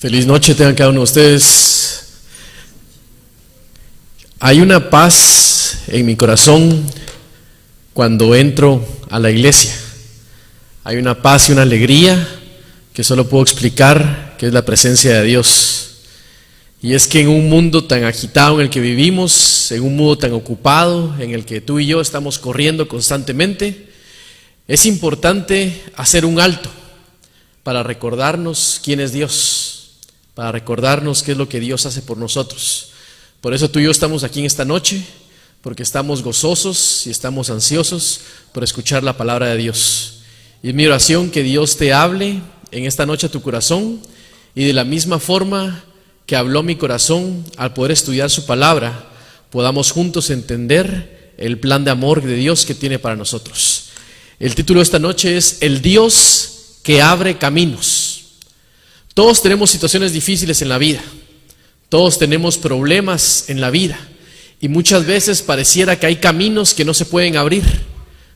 Feliz noche tengan cada uno de ustedes. Hay una paz en mi corazón cuando entro a la iglesia. Hay una paz y una alegría que solo puedo explicar, que es la presencia de Dios. Y es que en un mundo tan agitado en el que vivimos, en un mundo tan ocupado, en el que tú y yo estamos corriendo constantemente, es importante hacer un alto para recordarnos quién es Dios, para recordarnos qué es lo que Dios hace por nosotros. Por eso tú y yo estamos aquí en esta noche, porque estamos gozosos y estamos ansiosos por escuchar la palabra de Dios. Y es mi oración que Dios te hable en esta noche a tu corazón, y de la misma forma que habló mi corazón al poder estudiar su palabra, podamos juntos entender el plan de amor de Dios que tiene para nosotros. El título de esta noche es El Dios que abre caminos. Todos tenemos situaciones difíciles en la vida, todos tenemos problemas en la vida, y muchas veces pareciera que hay caminos que no se pueden abrir.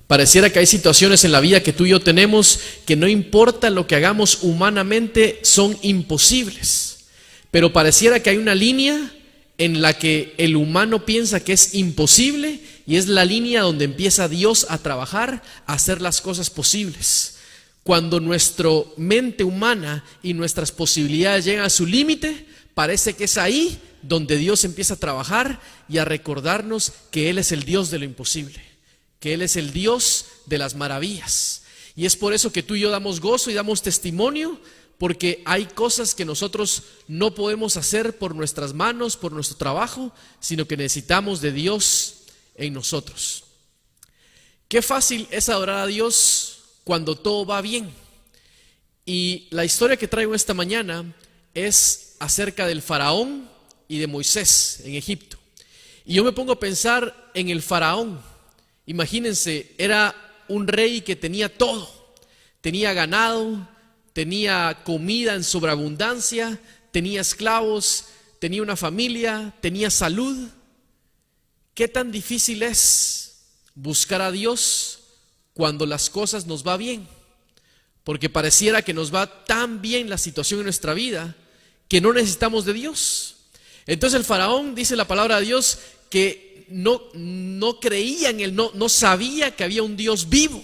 Pareciera que hay situaciones en la vida que tú y yo tenemos que no importa lo que hagamos humanamente, son imposibles. Pero pareciera que hay una línea en la que el humano piensa que es imposible, y es la línea donde empieza Dios a trabajar, a hacer las cosas posibles. Cuando nuestra mente humana y nuestras posibilidades llegan a su límite, parece que es ahí donde Dios empieza a trabajar y a recordarnos que Él es el Dios de lo imposible, que Él es el Dios de las maravillas. Y es por eso que tú y yo damos gozo y damos testimonio, porque hay cosas que nosotros no podemos hacer por nuestras manos, por nuestro trabajo, sino que necesitamos de Dios en nosotros. Qué fácil es adorar a Dios cuando todo va bien. Y la historia que traigo esta mañana es acerca del faraón y de Moisés en Egipto. Y yo me pongo a pensar en el faraón. Imagínense, era un rey que tenía todo. Tenía ganado, tenía comida en sobreabundancia, tenía esclavos, tenía una familia, tenía salud. ¿Qué tan difícil es buscar a Dios cuando las cosas nos va bien? Porque pareciera que nos va tan bien la situación en nuestra vida que no necesitamos de Dios. Entonces el faraón, dice la palabra de Dios, que no creía en él, no sabía que había un Dios vivo.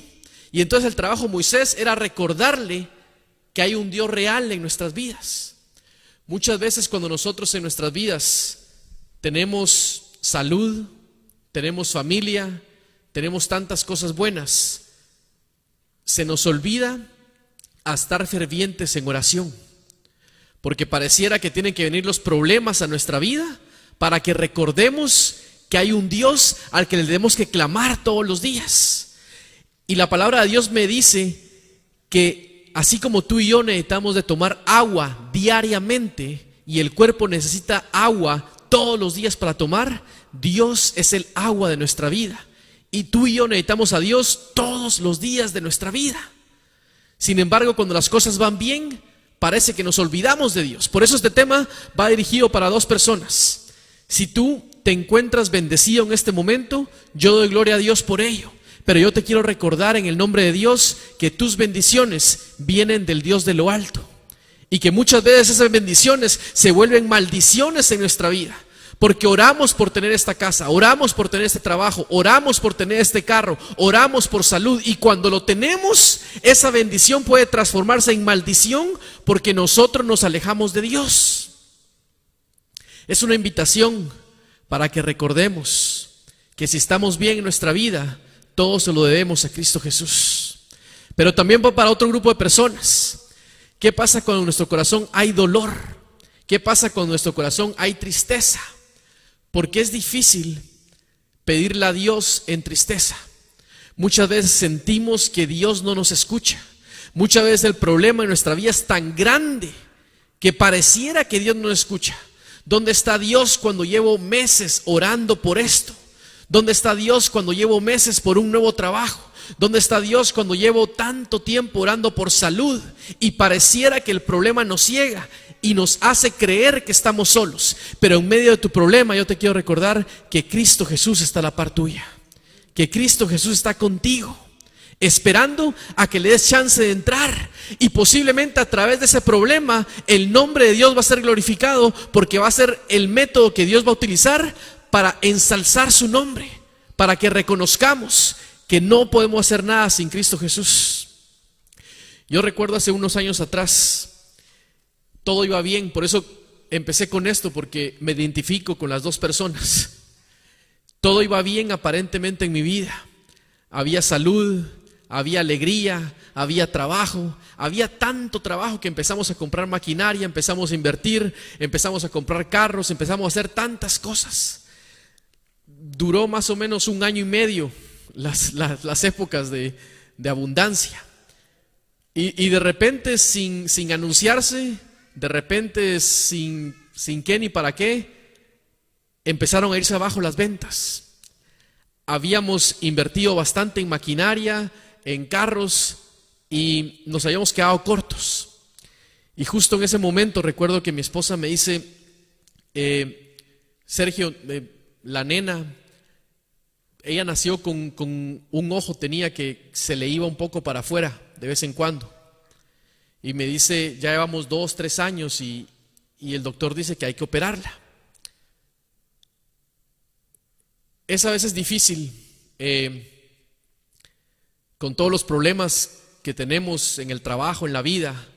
Y entonces el trabajo de Moisés era recordarle que hay un Dios real en nuestras vidas. Muchas veces cuando nosotros en nuestras vidas tenemos salud, tenemos familia, tenemos tantas cosas buenas, se nos olvida a estar fervientes en oración, porque pareciera que tienen que venir los problemas a nuestra vida para que recordemos que hay un Dios al que le tenemos que clamar todos los días. Y la palabra de Dios me dice que así como tú y yo necesitamos de tomar agua diariamente, y el cuerpo necesita agua todos los días para tomar, Dios es el agua de nuestra vida. Y tú y yo necesitamos a Dios todos los días de nuestra vida. Sin embargo, cuando las cosas van bien, parece que nos olvidamos de Dios. Por eso este tema va dirigido para dos personas. Si tú te encuentras bendecido en este momento, yo doy gloria a Dios por ello. Pero yo te quiero recordar en el nombre de Dios que tus bendiciones vienen del Dios de lo alto. Y que muchas veces esas bendiciones se vuelven maldiciones en nuestra vida. Porque oramos por tener esta casa, oramos por tener este trabajo, oramos por tener este carro, oramos por salud, y cuando lo tenemos, esa bendición puede transformarse en maldición porque nosotros nos alejamos de Dios. Es una invitación para que recordemos que si estamos bien en nuestra vida, todo se lo debemos a Cristo Jesús. Pero también va para otro grupo de personas. ¿Qué pasa cuando en nuestro corazón hay dolor? ¿Qué pasa cuando en nuestro corazón hay tristeza? Porque es difícil pedirle a Dios en tristeza. Muchas veces sentimos que Dios no nos escucha. Muchas veces el problema en nuestra vida es tan grande que pareciera que Dios no nos escucha. ¿Dónde está Dios cuando llevo meses orando por esto? ¿Dónde está Dios cuando llevo meses por un nuevo trabajo? ¿Dónde está Dios cuando llevo tanto tiempo orando por salud? Y pareciera que el problema nos ciega y nos hace creer que estamos solos. Pero en medio de tu problema yo te quiero recordar que Cristo Jesús está a la par tuya, que Cristo Jesús está contigo. esperando a que le des chance de entrar. Y posiblemente a través de ese problema el nombre de Dios va a ser glorificado, porque va a ser el método que Dios va a utilizar para ensalzar su nombre, para que reconozcamos que no podemos hacer nada sin Cristo Jesús. Yo recuerdo hace unos años atrás, todo iba bien, por eso empecé con esto, porque me identifico con las dos personas. Todo iba bien aparentemente en mi vida. Había salud, había alegría, había trabajo, había tanto trabajo que empezamos a comprar maquinaria, empezamos a invertir, empezamos a comprar carros, empezamos a hacer tantas cosas. Duró más o menos 1 año y medio las épocas de abundancia. Y de repente, sin anunciarse, de repente sin qué ni para qué, empezaron a irse abajo las ventas. Habíamos invertido bastante en maquinaria, en carros, y nos habíamos quedado cortos. Y justo en ese momento recuerdo que mi esposa me dice, Sergio, la nena, ella nació con un ojo, tenía que se le iba un poco para afuera de vez en cuando. Y me dice, ya llevamos 2, 3 años y el doctor dice que hay que operarla. Es a veces difícil, con todos los problemas que tenemos en el trabajo, en la vida,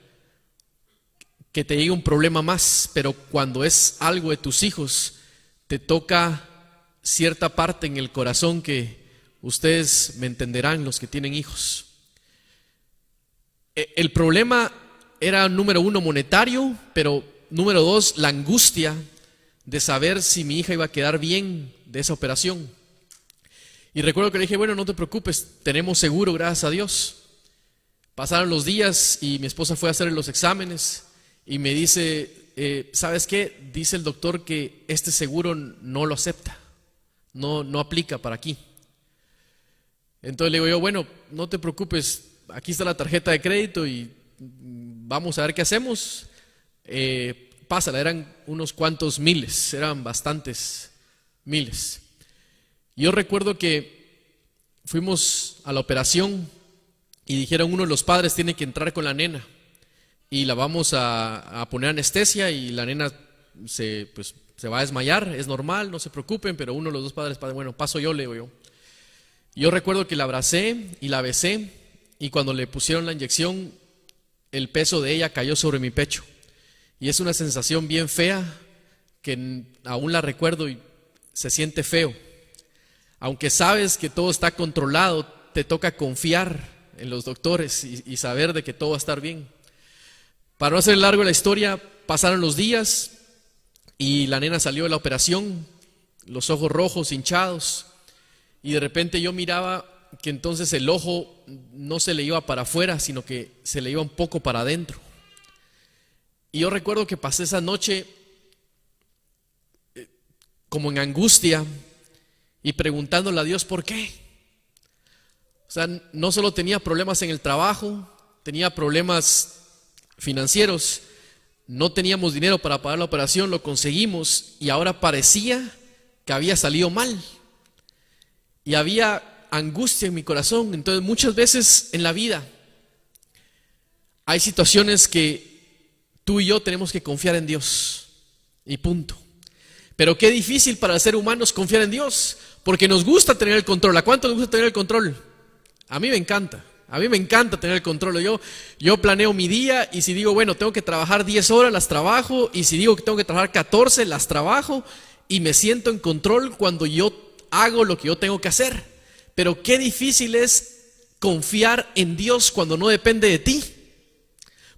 que te llegue un problema más, pero cuando es algo de tus hijos, te toca cierta parte en el corazón que ustedes me entenderán, los que tienen hijos. El problema era, número 1, monetario, pero número 2, la angustia de saber si mi hija iba a quedar bien de esa operación. Y recuerdo que le dije, bueno, no te preocupes, tenemos seguro, gracias a Dios. Pasaron los días y mi esposa fue a hacer los exámenes y me dice, ¿sabes qué? Dice el doctor que este seguro no lo acepta, no aplica para aquí. Entonces le digo yo, bueno, no te preocupes, aquí está la tarjeta de crédito y vamos a ver qué hacemos. Pásala, eran unos cuantos miles, eran bastantes miles. Yo recuerdo que fuimos a la operación y dijeron, uno de los padres tiene que entrar con la nena y la vamos a poner anestesia y la nena se va a desmayar, es normal, no se preocupen, pero uno de los dos padres, bueno, paso yo, le digo yo. Yo recuerdo que la abracé y la besé y cuando le pusieron la inyección, el peso de ella cayó sobre mi pecho. Y es una sensación bien fea que aún la recuerdo y se siente feo. Aunque sabes que todo está controlado, te toca confiar en los doctores y saber de que todo va a estar bien. Para no hacer largo la historia, pasaron los días y la nena salió de la operación, los ojos rojos, hinchados, y de repente yo miraba que entonces el ojo no se le iba para afuera, sino que se le iba un poco para adentro. Y yo recuerdo que pasé esa noche como en angustia y preguntándole a Dios por qué. O sea, no solo tenía problemas en el trabajo, tenía problemas financieros, no teníamos dinero para pagar la operación, lo conseguimos y ahora parecía que había salido mal. Y había angustia en mi corazón. Entonces muchas veces en la vida hay situaciones que tú y yo tenemos que confiar en Dios y punto. Pero qué difícil para el ser humano es confiar en Dios, porque nos gusta tener el control. ¿A cuánto nos gusta tener el control? A mí me encanta. A mí me encanta tener el control. Yo planeo mi día y si digo, bueno, tengo que trabajar 10 horas, las trabajo. Y si digo que tengo que trabajar 14, las trabajo. Y me siento en control cuando yo hago lo que yo tengo que hacer. Pero qué difícil es confiar en Dios cuando no depende de ti.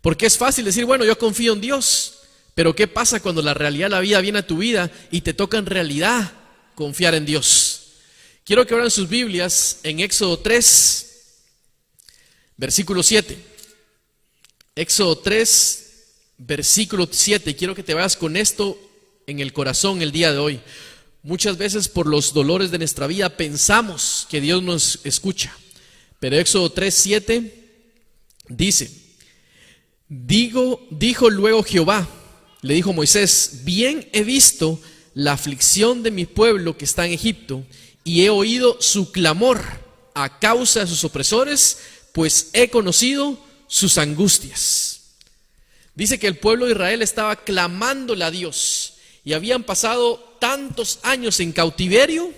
Porque es fácil decir, bueno, yo confío en Dios. Pero ¿qué pasa cuando la realidad de la vida viene a tu vida y te toca en realidad confiar en Dios? Quiero que abran sus Biblias en Éxodo 3, versículo 7. Éxodo 3, versículo 7. Quiero que te vayas con esto en el corazón el día de hoy. Muchas veces por los dolores de nuestra vida pensamos que Dios nos escucha. Pero Éxodo 3, 7 dice, dijo luego Jehová, le dijo Moisés, bien he visto la aflicción de mi pueblo que está en Egipto y he oído su clamor a causa de sus opresores, pues he conocido sus angustias. Dice que el pueblo de Israel estaba clamándole a Dios y habían pasado tantos años en cautiverio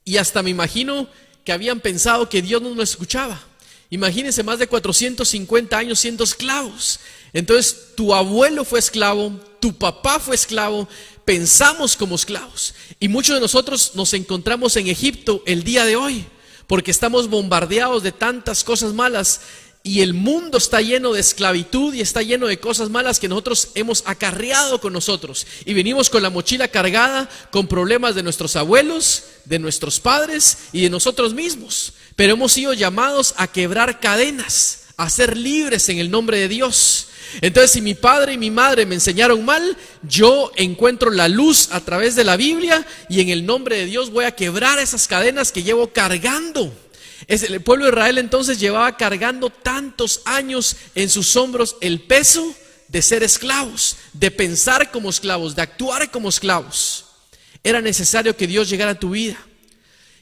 y hasta me imagino que habían pensado que Dios no nos escuchaba. Imagínense, más de 450 años siendo esclavos. Entonces tu abuelo fue esclavo, tu papá fue esclavo, pensamos como esclavos. Y muchos de nosotros nos encontramos en Egipto el día de hoy, porque estamos bombardeados de tantas cosas malas y el mundo está lleno de esclavitud y está lleno de cosas malas que nosotros hemos acarreado con nosotros. Y venimos con la mochila cargada con problemas de nuestros abuelos, de nuestros padres y de nosotros mismos. Pero hemos sido llamados a quebrar cadenas, a ser libres en el nombre de Dios. Entonces, si mi padre y mi madre me enseñaron mal, yo encuentro la luz a través de la Biblia y en el nombre de Dios voy a quebrar esas cadenas que llevo cargando. El pueblo de Israel entonces llevaba cargando tantos años en sus hombros el peso de ser esclavos, de pensar como esclavos, de actuar como esclavos. Era necesario que Dios llegara a tu vida.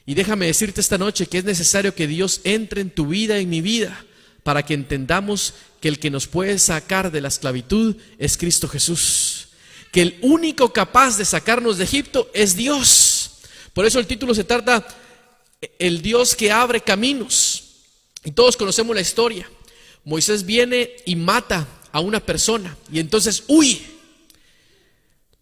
Y déjame decirte esta noche que es necesario que Dios entre en tu vida, en mi vida, para que entendamos que el que nos puede sacar de la esclavitud es Cristo Jesús. Que el único capaz de sacarnos de Egipto es Dios. Por eso el título se trata el Dios que abre caminos. Y todos conocemos la historia. Moisés viene y mata a una persona y entonces huye.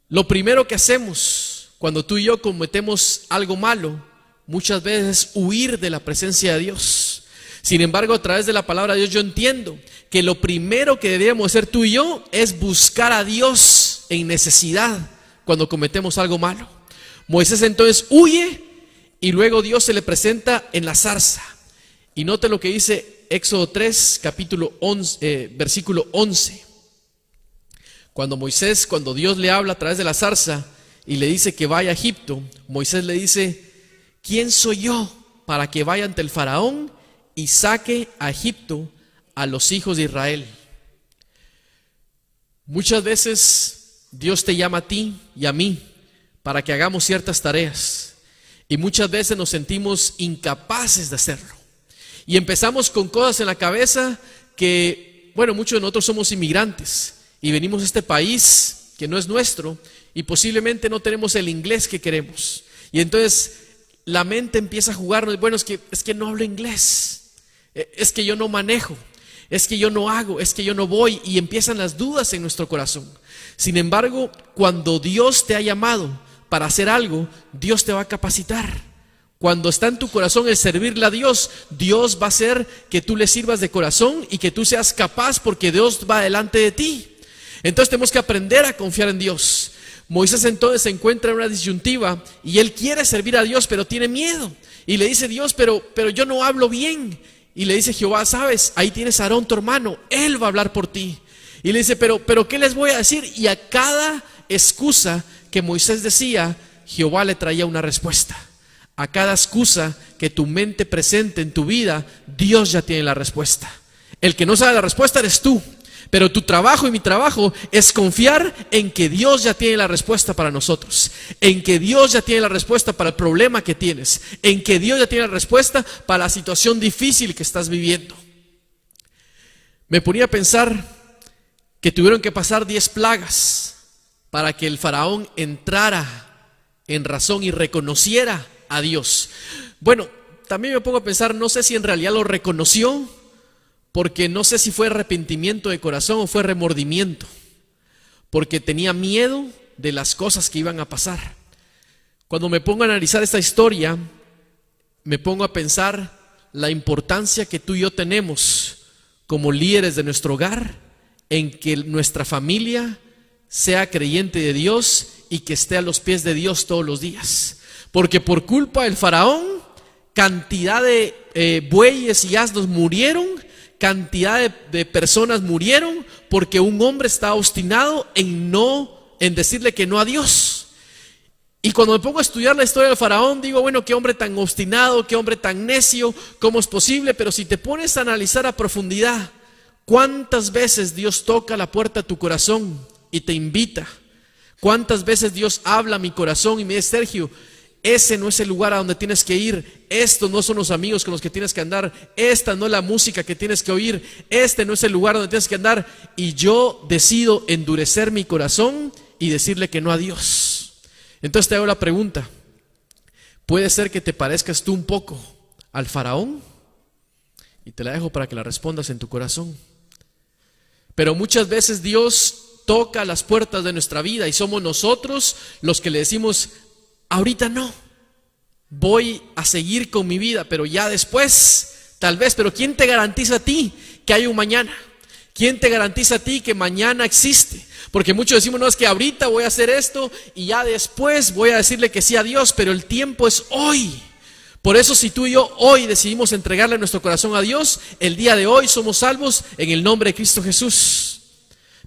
Lo primero que hacemos cuando tú y yo cometemos algo malo, muchas veces es huir de la presencia de Dios. Sin embargo, a través de la palabra de Dios yo entiendo que lo primero que deberíamos hacer tú y yo es buscar a Dios en necesidad cuando cometemos algo malo. Moisés entonces huye y luego Dios se le presenta en la zarza. Y note lo que dice Éxodo 3, capítulo 11, versículo 11. Cuando Dios le habla a través de la zarza y le dice que vaya a Egipto, Moisés le dice: ¿quién soy yo para que vaya ante el faraón y saque a Egipto a los hijos de Israel? Muchas veces Dios te llama a ti y a mí para que hagamos ciertas tareas y muchas veces nos sentimos incapaces de hacerlo y empezamos con cosas en la cabeza que, bueno, muchos de nosotros somos inmigrantes y venimos a este país que no es nuestro y posiblemente no tenemos el inglés que queremos y entonces la mente empieza a jugarnos: bueno, es que no hablo inglés, es que yo no manejo, es que yo no hago, es que yo no voy, y empiezan las dudas en nuestro corazón. Sin embargo, cuando Dios te ha llamado para hacer algo, Dios te va a capacitar. Cuando está en tu corazón el servirle a Dios, Dios va a hacer que tú le sirvas de corazón y que tú seas capaz porque Dios va delante de ti. Entonces tenemos que aprender a confiar en Dios. Moisés entonces se encuentra en una disyuntiva y él quiere servir a Dios pero tiene miedo y le dice: Dios, pero yo no hablo bien. Y le dice Jehová: sabes, ahí tienes a Aarón tu hermano, él va a hablar por ti. Y le dice: pero ¿qué les voy a decir? Y a cada excusa que Moisés decía, Jehová le traía una respuesta. A cada excusa que tu mente presente en tu vida, Dios ya tiene la respuesta. El que no sabe la respuesta eres tú. Pero tu trabajo y mi trabajo es confiar en que Dios ya tiene la respuesta para nosotros, en que Dios ya tiene la respuesta para el problema que tienes, en que Dios ya tiene la respuesta para la situación difícil que estás viviendo. Me ponía a pensar que tuvieron que pasar 10 plagas para que el faraón entrara en razón y reconociera a Dios. Bueno, también me pongo a pensar, no sé si en realidad lo reconoció, porque no sé si fue arrepentimiento de corazón o fue remordimiento, porque tenía miedo de las cosas que iban a pasar. Cuando me pongo a analizar esta historia, me pongo a pensar la importancia que tú y yo tenemos como líderes de nuestro hogar, en que nuestra familia sea creyente de Dios y que esté a los pies de Dios todos los días. Porque por culpa del faraón, cantidad de bueyes y asnos murieron, cantidad de personas murieron porque un hombre estaba obstinado en decirle que no a Dios. Y cuando me pongo a estudiar la historia del faraón, digo: bueno, qué hombre tan obstinado, qué hombre tan necio, ¿cómo es posible? Pero si te pones a analizar a profundidad, ¿cuántas veces Dios toca la puerta de tu corazón y te invita? ¿Cuántas veces Dios habla a mi corazón y me dice: Sergio, ese no es el lugar a donde tienes que ir, estos no son los amigos con los que tienes que andar, esta no es la música que tienes que oír, este no es el lugar donde tienes que andar, y yo decido endurecer mi corazón y decirle que no a Dios. Entonces te hago la pregunta, ¿puede ser que te parezcas tú un poco al faraón? Y te la dejo para que la respondas en tu corazón. Pero muchas veces Dios toca las puertas de nuestra vida y somos nosotros los que le decimos, ahorita no, voy a seguir con mi vida, pero ya después, tal vez. Pero ¿quién te garantiza a ti que hay un mañana? ¿Quién te garantiza a ti que mañana existe? Porque muchos decimos, no, es que ahorita voy a hacer esto y ya después voy a decirle que sí a Dios, pero el tiempo es hoy. Por eso si tú y yo hoy decidimos entregarle nuestro corazón a Dios, el día de hoy somos salvos en el nombre de Cristo Jesús.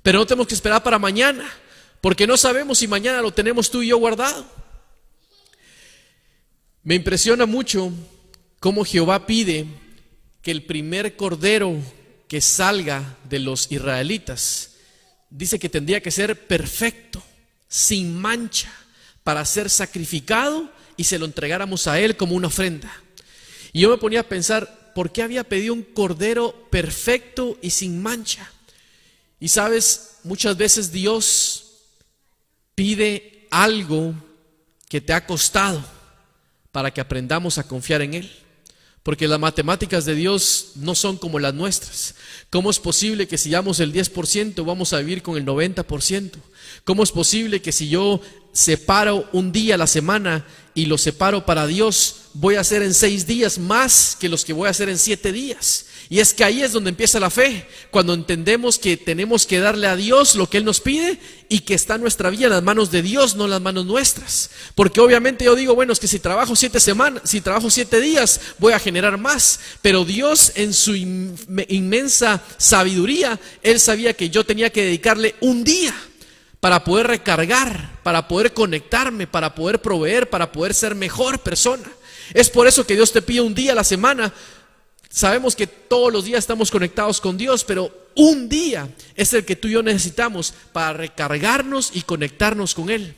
Pero no tenemos que esperar para mañana, porque no sabemos si mañana lo tenemos tú y yo guardado. Me impresiona mucho cómo Jehová pide que el primer cordero que salga de los israelitas, dice que tendría que ser perfecto, sin mancha, para ser sacrificado y se lo entregáramos a Él como una ofrenda. Y yo me ponía a pensar, ¿por qué había pedido un cordero perfecto y sin mancha? Y sabes, muchas veces Dios pide algo que te ha costado para que aprendamos a confiar en Él. Porque las matemáticas de Dios no son como las nuestras. ¿Cómo es posible que si damos el 10% vamos a vivir con el 90%? ¿Cómo es posible que si yo separo un día a la semana y lo separo para Dios, voy a hacer en 6 días más que los que voy a hacer en 7 días? Y es que ahí es donde empieza la fe, cuando entendemos que tenemos que darle a Dios lo que Él nos pide y que está nuestra vida en las manos de Dios, no en las manos nuestras. Porque obviamente yo digo, bueno, es que si trabajo 7 días voy a generar más, pero Dios en su inmensa sabiduría, Él sabía que yo tenía que dedicarle un día para poder recargar, para poder conectarme, para poder proveer, para poder ser mejor persona. Es por eso que Dios te pide un día a la semana. Sabemos que todos los días estamos conectados con Dios, pero un día es el que tú y yo necesitamos para recargarnos y conectarnos con Él.